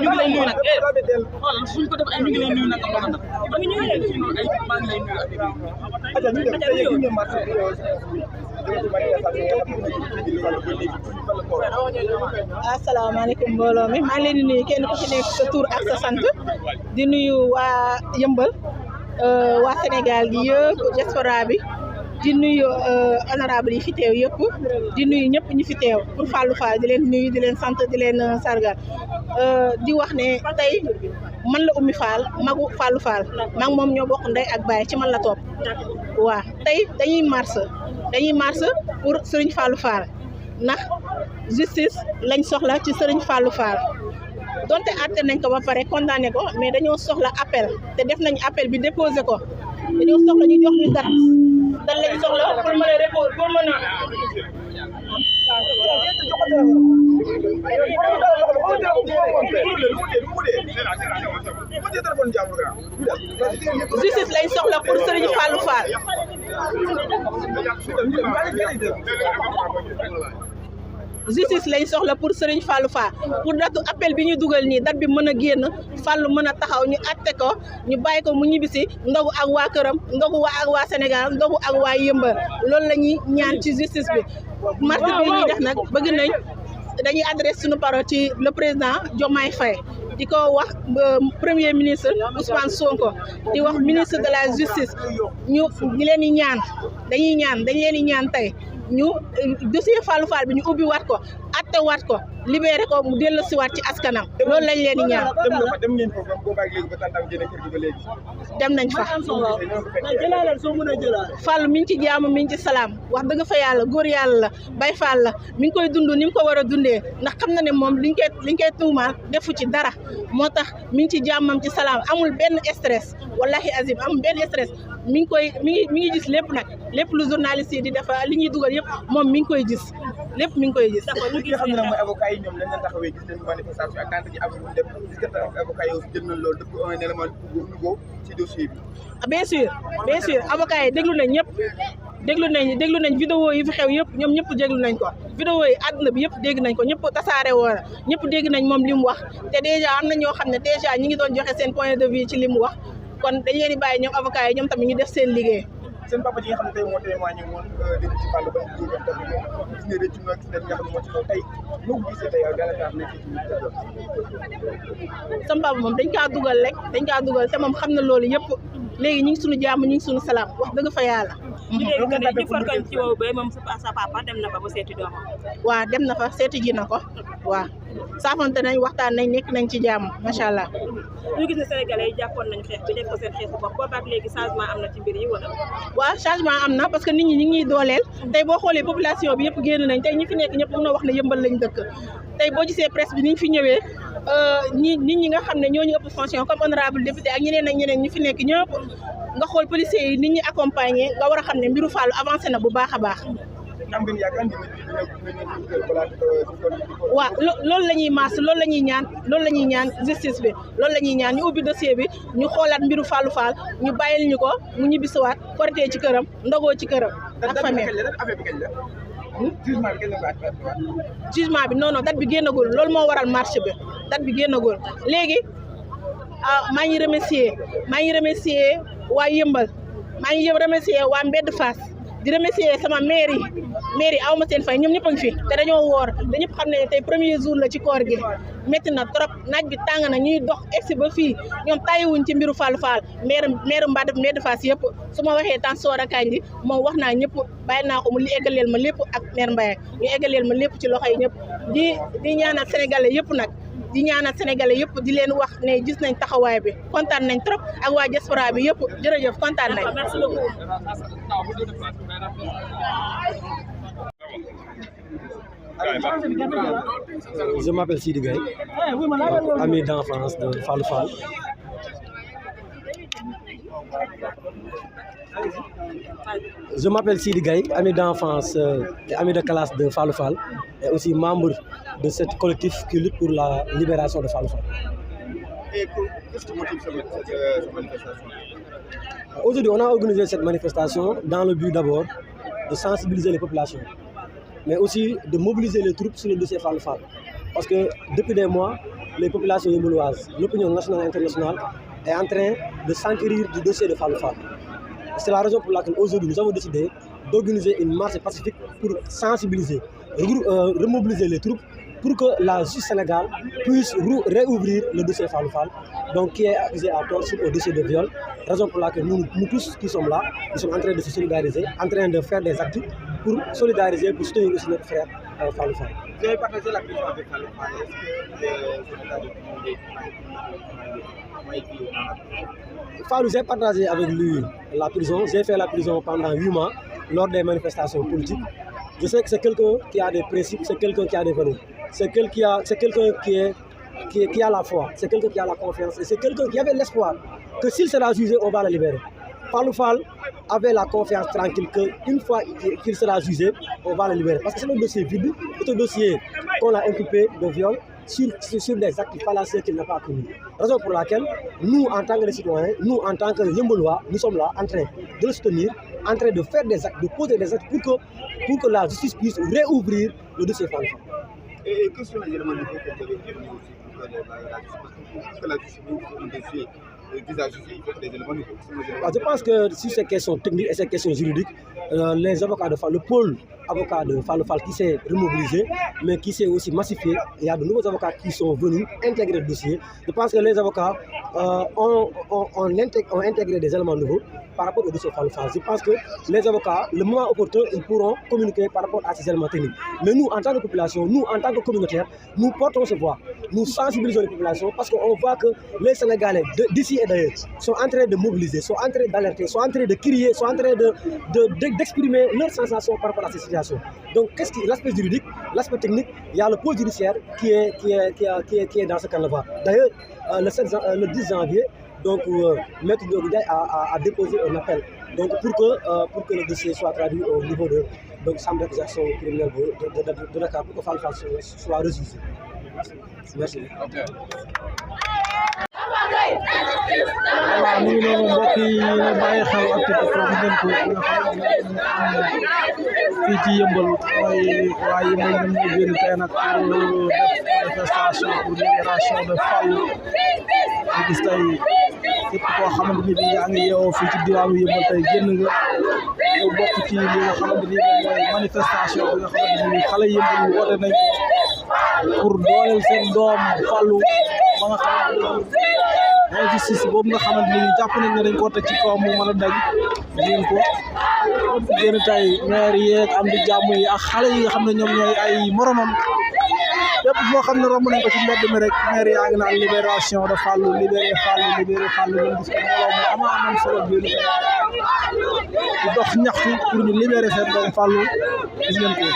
ñu ngi lay nuyu nag xoolal suñ ko def ay ñu ngi lay nuyu nag ba ñu ngi lay nuyu ay maa ngi lay asalaamaaleykum mbooloo mi maa ngi leen di nuyu kenn ku ci nekk sa tur ak sa sant di nuyu waa Yëmbal waa Sénégal gi yëpp diaspora bi di nuyu honorable yi fi teew yëpp di nuyu ñëpp ñi fi teew pour Fallou Fall di leen nuyu di leen sant di leen sargal di wax ne tey man la Oumy Fall magu Fallou Fall maa moom ñoo bokk ndey ak baay ci man la topp waa tey dañuy marche pour Serigne Fallou Fall ndax justice lañ soxla ci Serigne Fallou Fall donte àtte nañ ko ba pare condamné ko mais dañoo soxla appel te def nañ appel bi déposé ko dañoo soxla ñu jox ñu date lañ soxla pour mën a répondre pour mën a justice lañ soxla pour Serigne Fallou Fall justice lañ soxla pour Serigne Fallou Fall pour datu appel bi ñu dugal nii date bi mën a génn Fallou mën a taxaw ñu atte ko ñu bàyyi ko mu ñibbisi ndogu ak waa këram ndogu ak waa Sénégal ndogu ak waa Yëmbal loolu la ñuy ñaan ci justice bi marche bi ñuy def nag bëgg nañ dañuy adresse suñu parole ci le président Diomaye Faye di ko wax premier ministre Ousmane Sonko di wax ministre de la justice ñu leen di ñaan dañ leen di ñaan tey ñu dossier Fallou Fall bi ñu ubbi waat ko atte waat ko libéré ko mu dellu si waat ci askanam loolu lañ leen di ñaan. dem ngeen ko boobaag léegi ba tàntaam jëlee kër gi ba léegi. dem nañ fa. Fallou mi ngi ci jaamu mi ngi ci salaam wax dëgg fa yàlla góor yàlla la Baye Fall la mi ngi koy dund ni mu ko war a dundee ndax xam na ne moom liñ koy tuumaal defu ci dara moo tax mi ngi ci jaamam ci salaam amul benn stress wallahi azim amul benn stress mi ngi gis lépp nag lépp lu journaliste yi di def li ñuy dugal yëpp moom mi ngi koy gis lépp mi ngi koy gis. li nga xam ne nag mooy avocat yi ñoom lañ leen taxawee gis nañu manifestation ak kànt ji am lu def gis nga avocat yi aussi jël nañ loolu def ko un élément nouveau ci dossier bi. bien sûr avocat yi déglu nañ ñëpp déglu nañ vidéo yi fi xew yëpp ñoom ñëpp déglu nañ ko vidéo yi àdduna bi yëpp dégg nañ ko ñëpp tasaare woon ñëpp dégg nañ moom li mu wax te déjà am na ñoo xam ne déjà ñi ngi doon joxe seen point de vue ci li mu wax kon dañ leen di bàyyi ñoom avocat yi ñoom tamit ñu def seen liggéey. seen papa ji nga xam ne tey moo témoigné woon dégg ci Fallou ba ñu jógee tamit gis ne rëccu na gis ne nga xam ne moo ci kaw tey noo ko gisee tey dana tax nekk ci sama papa moom dañ kaa dugal te moom xam na loolu yëpp léegi ñu ngi suñu jàmm ñu ngi suñu salaam wax dëgg fa yàlla. ci woowu ba moom sa papa dem na fa ba seeti doomam. waaw dem na fa seeti ji na ko waaw saafante nañ waxtaan nañ nekk nañ ci jàmm macha allah. ñu gis ne sénégalais yi jàppoon nañ xeex bi def ko seen xeexu bopp boobaak léegi changement am na ci mbir yi wala. waaw changement am na parce que nit ñi ñu ngi ñuy dooleel tey boo xoolee population bi yëpp génn nañ tey ñi fi nekk ñëpp mën na wax ne Yëmbal lañ dëkk tey boo gisee presse bi ni ñu fi ñëwee nit ñi nga xam ne ñoo ñu ëpp fonction comme honorable député ak ñeneen ak ñeneen ñi fi nekk ñëpp nga xool policiers yi nit ñi accompagner nga war a xam ne mbiru Fallou avancé na bu baax a baax. waaw loolu la ñuy maas loolu la ñuy ñaan justice bi loolu la ñuy ñaan ñu ubbi dossier bi ñu xoolaat mbiru Fallou Fall ñu bàyyil ñu ko mu ñibbisiwaat korité ci këram ndogoo ci këram ak famille. jugement bi non date bi génnagul loolu moo waral marche bi date bi génnagul léegi maa ngi remercier waa Yëmbal maa ngi remercier waa Mbedd Fass di remercier sama mairie aw ma seen fay ñoom ñëpp a ngi fi te dañoo woor dañu xam ne tey premier jour la ci koor gi métti na trop naaj bi tàng na ñuy dox egsi ba fii ñoom tàyyiwuñ ci mbiru Fallou Fall maire Mbedd Fass yëpp su ma waxee tan soor akañ ji moom wax naa ñëpp bàyyi naa ko mu li eggaleel ma lépp ak maire Mbaye ñu eggaleel ma lépp ci loxo yi ñëpp di ñaanal sénégalais yëpp nag di ñaanal sénégalais yëpp di leen wax ne gis nañ taxawaay bi kontaan nañ trop ak waa diaspora bi yëpp jërëjëf kontaan nañ. Merci beaucoup. Je m'appelle Sidi Gaye, ami d'enfance de Fallou Fall. Je m'appelle Sidi Gaye, ami d'enfance et ami de classe de Fallou Fall, et aussi membre de ce collectif qui lutte pour la libération de Fallou Fall. Et qu'est-ce qui motive cette manifestation? Aujourd'hui, on a organisé cette manifestation dans le but d'abord de sensibiliser les populations mais aussi de mobiliser les troupes sur le dossier Fallou Fall. Parce que depuis des mois, les populations yeumbeloises, l'opinion nationale et internationale est en train de s'enquérir du dossier de Fallou Fall. C'est la raison pour laquelle aujourd'hui nous avons décidé d'organiser une marche pacifique pour sensibiliser, remobiliser les troupes pour que la justice sénégale puisse réouvrir le dossier Fallou Fall, donc qui est accusé à tort sur le dossier de viol. Raison pour laquelle nous tous qui sommes là, nous sommes en train de se solidariser, en train de faire des actes pour solidariser, pour soutenir aussi notre frère Fallou Fall. Vous avez partagé la prison avec Fallou Fall. Fallou, j'ai partagé avec lui la prison. J'ai fait la prison pendant 8 mois lors des manifestations politiques. Je sais que c'est quelqu'un qui a des principes, c'est quelqu'un qui a des valeurs. C'est quelqu'un qui a la foi, c'est quelqu'un qui a la confiance et c'est quelqu'un qui avait l'espoir que s'il sera jugé, on va le libérer. Fallou Fall avait la confiance tranquille qu'une fois qu'il sera jugé, on va le libérer. Parce que c'est un dossier vide, c'est un dossier qu'on a inculpé de viol sur des actes fallacieux qu'il n'a pas commis. Raison pour laquelle nous, en tant que citoyens, nous, en tant que Yeumbelois, nous sommes là en train de le soutenir, en train de faire des actes, de poser des actes pour que la justice puisse réouvrir le dossier Fallou Fall. Et que sont les éléments nouveaux que vous avez obtenus aussi pour que la justice ouvre un dossier des éléments nouveaux? Je pense que sur ces questions techniques et ces questions juridiques, les avocats de Fall, le pôle avocat de Fallou Fall qui s'est remobilisé, mais qui s'est aussi massifié, il y a de nouveaux avocats qui sont venus intégrer le dossier. Je pense que les avocats ont intégré des éléments nouveaux par rapport au dossier Fallou Fall. Je pense que les avocats, le moment opportun, ils pourront communiquer par rapport à ces éléments techniques. Mais nous, en tant que population, nous, en tant que communautaire, nous portons ce voix. Nous sensibilisons les populations parce qu'on voit que les Sénégalais d'ici et d'ailleurs sont en train de mobiliser, sont en train d'alerter, sont en train de crier, sont en train d'exprimer leurs sensations par rapport à ces situations. Donc, qu'est-ce qui l'aspect juridique, l'aspect technique, il y a le pôle judiciaire qui est dans ce cas-là. D'ailleurs, le 10 janvier, donc Maître Ndiogou a déposé un appel donc pour que le dossier soit traduit au niveau de chambre d'accusation criminelle de Dakar pour que Fallou Fall soit rejugé. Merci. voilà ñu ngi noonu mbokk yi ñu bàyyi xel ak foofu ngeen ko fii ci Yeumbeul mooy waa Yeumbeul ñoom ñu génn tey nag pour def manifestation pour libération de Fallou ñu gis tey képp koo xamante ni bii yaa ngi yeewoo fii ci diwaanu Yeumbeul tey génn nga yow bokk ci li nga xamante ni mooy manifestation bi nga xamante ni xale Yeumbeul woote nañ pour dooleel seen doom Fallou ba nga xamante ni injustice boobu nga xamante ni jàpp nañ ne dañ koo teg ci kaw mu mën a daj ngeen ko génn tey maire yeeg am di jàmm yi ak xale yi nga xam ne ñoom ñooy ay moromam lépp foo xam ne romb nañ ko ci mbedd mi rek maire yaa ngi naan libération de Fallou libéré Fallou libéré Fallou ngeen gis ko mbooloo mu amoon solo génn di dox ñaxtu pour ñu libérer seen doom Fallou gis ngeen ko